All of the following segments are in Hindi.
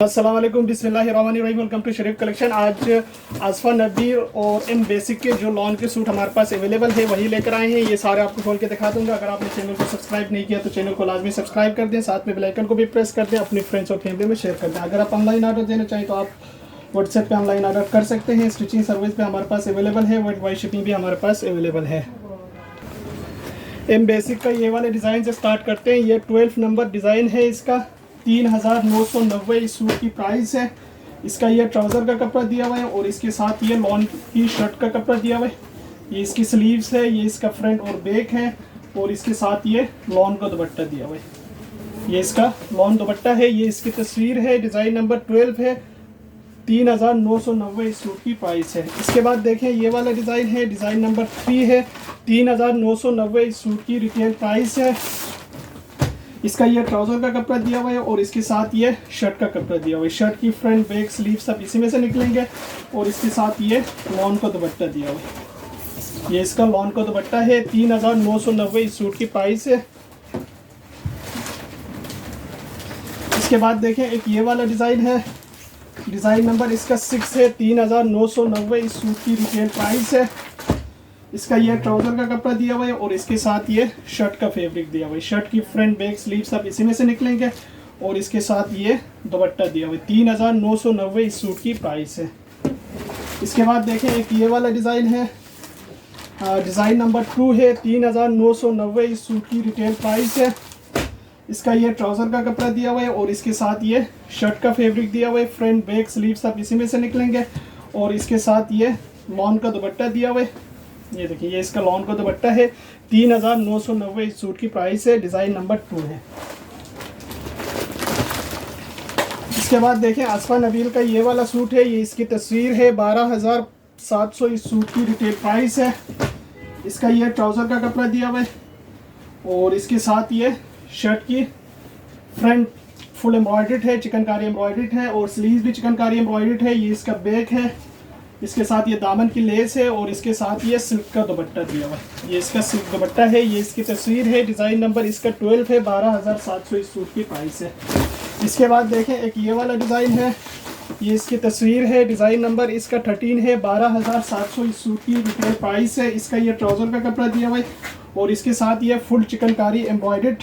अस्सलाम वालेकुम, बिस्मिल्लाहिर्रहमानिर्रहीम। Welcome to Sharif collection. आज आसफा नबी और एम बेसिक के जो लॉन के सूट हमारे पास अवेलेबल है वही लेकर आए हैं। ये सारे आपको खोल के दिखा दूंगा। अगर आपने चैनल को सब्सक्राइब नहीं किया तो चैनल को लाजमी सब्सक्राइब कर दें, साथ में बेल आइकन को भी प्रेस कर दें, अपनी फ्रेंड्स और फैमिली में शेयर कर दें। अगर आप ऑनलाइन ऑर्डर देना चाहें तो आप व्हाट्सएप पे ऑनलाइन ऑर्डर कर सकते हैं। स्टिचिंग सर्विस पे हमारे पास अवेलेबल है, वर्ल्ड वाइड शिपिंग भी हमारे पास अवेलेबल है। एम बेसिक का ये वाले डिज़ाइन से स्टार्ट करते हैं। ये 12 नंबर डिज़ाइन है, इसका 3990 इस सूट की प्राइस है। इसका ये ट्राउज़र का कपड़ा दिया हुआ है और इसके साथ ये लॉन की शर्ट का कपड़ा दिया हुआ है। ये इसकी स्लीव्स है, ये इसका फ्रंट और बैक है और इसके साथ ये लॉन का दुपट्टा दिया हुआ है। ये इसका लॉन दुपट्टा है, ये इसकी तस्वीर है। डिज़ाइन नंबर 12 है, 3990 इस सूट की प्राइस है। इसके बाद देखें ये वाला डिज़ाइन है, डिज़ाइन नंबर 3 है, 3990 इस सूट की रिटेल प्राइस है। इसका ये ट्राउज़र का कपड़ा दिया हुआ है और इसके साथ ये शर्ट का कपड़ा दिया हुआ है। शर्ट की फ्रंट बैक स्लीव सब इसी में से निकलेंगे और इसके साथ ये लॉन का दुपट्टा दिया हुआ है। ये इसका लॉन का दुपट्टा है, 3990 इस सूट की प्राइस है। इसके बाद देखें एक ये वाला डिज़ाइन है, डिज़ाइन नंबर इसका 6 है, 3990 इस सूट की रिटेल प्राइस है। इसका ये ट्राउज़र का कपड़ा दिया हुआ है और इसके साथ ये शर्ट का फैब्रिक दिया हुआ है। शर्ट की फ्रंट बैक स्लीव सब इसी में से निकलेंगे और इसके साथ ये दुपट्टा दिया हुआ है। 3990 इस सूट की प्राइस है। इसके बाद देखें एक ये वाला डिज़ाइन है, डिज़ाइन नंबर 2 है, 3990 इस सूट की रिटेल प्राइस है। इसका ये ट्राउज़र का कपड़ा दिया हुआ है और इसके साथ ये शर्ट का फैब्रिक दिया हुआ है। फ्रंट बैक स्लीव सब इसी में से निकलेंगे और इसके साथ ये लॉन का दुपट्टा दिया हुआ है। ये देखिए ये इसका लॉन का दुपट्टा है, 3990 इस सूट की प्राइस है। डिज़ाइन नंबर 2 है। इसके बाद देखें आसफा नबील का ये वाला सूट है, ये इसकी तस्वीर है, 12700 इस सूट की रिटेल प्राइस है। इसका ये ट्राउज़र का कपड़ा दिया हुआ है और इसके साथ ये शर्ट की फ्रंट फुल एम्ब्रॉयडर्ड है, चिकनकारी एम्ब्रॉयडर्ड है और स्लीव भी चिकनकारी एम्ब्रॉयडर्ड है। ये इसका बैक है, इसके साथ ये दामन की लेस है और इसके साथ ये सिल्क का दुपट्टा दिया हुआ है। ये इसका सिल्क दुपट्टा है, ये इसकी तस्वीर है। डिज़ाइन नंबर इसका 12 है, 12700 इस सूट की प्राइस है। इसके बाद देखें एक ये वाला डिज़ाइन है, ये इसकी तस्वीर है। डिज़ाइन नंबर इसका 13 है, 12700 इस सूट की रिटेल प्राइस है। इसका ये ट्राउज़र का कपड़ा दिया हुआ है और इसके साथ ये फुल चिकनकारी एम्ब्रॉयडर्ड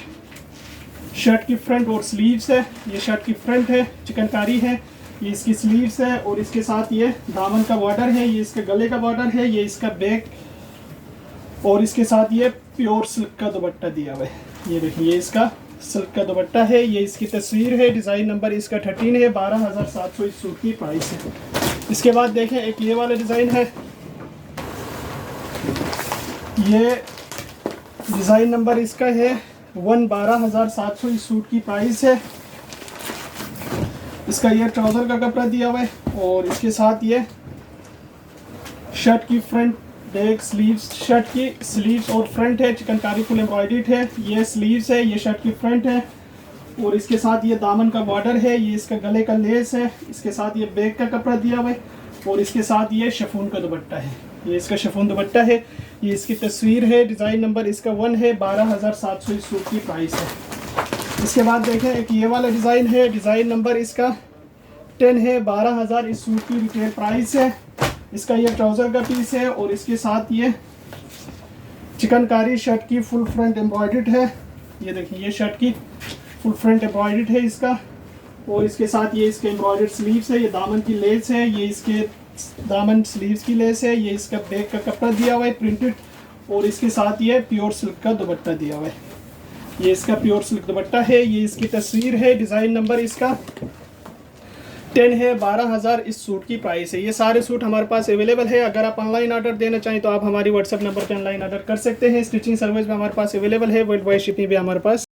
शर्ट की फ्रंट और स्लीव्स है। ये शर्ट की फ्रंट है, चिकनकारी है, ये इसकी स्लीव्स है और इसके साथ ये दामन का बॉर्डर है, ये इसके गले का बॉर्डर है, ये इसका बैक और इसके साथ ये प्योर सिल्क का दुपट्टा दिया हुआ है। ये देखिए ये इसका सिल्क का दुपट्टा है, ये इसकी तस्वीर है। डिज़ाइन नंबर इसका 13 है, 12700 इस सूट की प्राइस है। इसके बाद देखें एक ये वाला डिज़ाइन है, ये डिज़ाइन नंबर इसका है 12700 इस सूट की प्राइस है। इसका ये ट्राउज़र का कपड़ा दिया हुआ है और इसके साथ ये शर्ट की फ्रंट बैक स्लीव्स, शर्ट की स्लीव्स और फ्रंट है, चिकनकारी फुल एम्ब्रॉयडर्ड है। ये स्लीव्स है, ये शर्ट की फ्रंट है और इसके साथ ये दामन का बॉर्डर है, ये इसका गले का लेस है। इसके साथ ये बैक का कपड़ा दिया हुआ है और इसके साथ ये शिफॉन का दुपट्टा है, ये इसका शिफॉन दुपट्टा है। ये इसकी तस्वीर है। डिज़ाइन नंबर इसका 1 है, 12700 इस सूट की प्राइस है। इसके बाद देखें एक ये वाला डिज़ाइन है, डिज़ाइन नंबर इसका 10 है, 12000 इस सूट की रिटेल प्राइस है। इसका ये ट्राउज़र का पीस है और इसके साथ ये चिकनकारी शर्ट की फुल फ्रंट एम्ब्रॉयडर्ड है। ये देखिए ये शर्ट की फुल फ्रंट एम्ब्रॉयडर्ड है इसका और इसके साथ ये इसके एम्ब्रॉयडर्ड स्लीव्स है, ये दामन की लेस है, ये इसके दामन स्लीव्स की लेस है। ये इसका बैक का कपड़ा दिया हुआ है प्रिंटेड और इसके साथ ये प्योर सिल्क का दुपट्टा दिया हुआ है। ये इसका प्योर सिल्क दुपट्टा है, ये इसकी तस्वीर है। डिज़ाइन नंबर इसका 10 है, 12000 इस सूट की प्राइस है। ये सारे सूट हमारे पास अवेलेबल है। अगर आप ऑनलाइन ऑर्डर देना चाहें तो आप हमारी व्हाट्सएप नंबर पर ऑनलाइन ऑर्डर कर सकते हैं। स्टिचिंग सर्विस भी हमारे पास अवेलेबल है, वर्ल्ड वाइड शिपिंग भी हमारे पास